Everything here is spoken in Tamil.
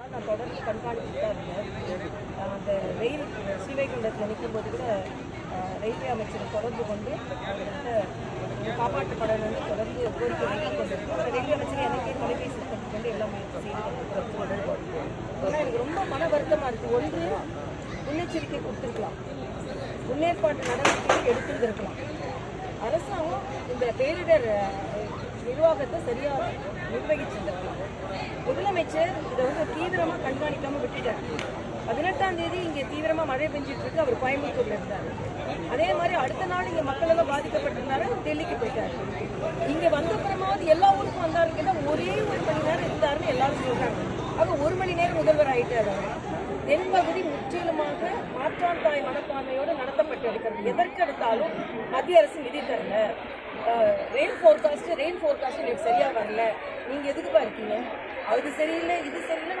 நான் தொடர்ந்து கண்காணிச்சுட்டு தான் இருந்தேன். அந்த ரயில் ஸ்ரீவைகுண்டத்தில் நிற்கும்போது கூட ரயில்வே அமைச்சரை தொடர்பு கொண்டு அவர்கிட்ட காப்பாற்றப்படணும்னு தொடர்ந்து கோரிக்கை வைத்துக் கொண்டிருக்கோம். ரயில்வே அமைச்சர் எனக்கே தொலைபேசி கொண்டு எல்லாம் முயற்சி செய்து கொண்டிருக்கிறோம். ஆனால் எனக்கு ரொம்ப மன வருத்தமாக இருக்குது. ஒன்று, முன்னெச்சரிக்கை கொடுத்துருக்கலாம், முன்னேற்பாட்டு நடவடிக்கைகள் எடுத்துருந்துருக்கலாம். அரசாங்கம் இந்த பேரிடர் நிர்வாகத்தை சரியாக நிர்வகிச்சிருந்திருக்கலாம். முதலமைச்சர் இதை தீவிரமாக கண்காணிக்காமல் விட்டுட்டார். 18ஆம் தேதி இங்கே தீவிரமாக மழை பெஞ்சிட்டு இருக்கு. அவர் கோயம்புத்தூர்ல இருந்தார். அதே மாதிரி அடுத்த நாள் இங்கே மக்கள் எல்லாம் பாதிக்கப்பட்டிருந்தாரு. டெல்லிக்கு போயிட்டாரு. இங்கே வந்த அப்புறமாவது எல்லா ஊருக்கும் வந்தாருன்னா ஒரே 1 மணி நேரம் இருந்தாருன்னு எல்லாரும் சொல்றாங்க. ஆக 1 மணி நேரம் முதல்வர் ஆயிட்டாரு. தென்பகுதி முற்றிலுமாக மாற்றான் தாய் மனப்பான்மையோடு நடத்தப்பட்டு இருக்கிறது. எதற்கு எடுத்தாலும் மத்திய அரசு நிதி தரல, ரெயின் ஃபோர்காஸ்ட் எனக்கு சரியா வரல, நீங்க எதுக்குப்பா இருக்கீங்க, அது சரியில்லை இது சரியில்லை.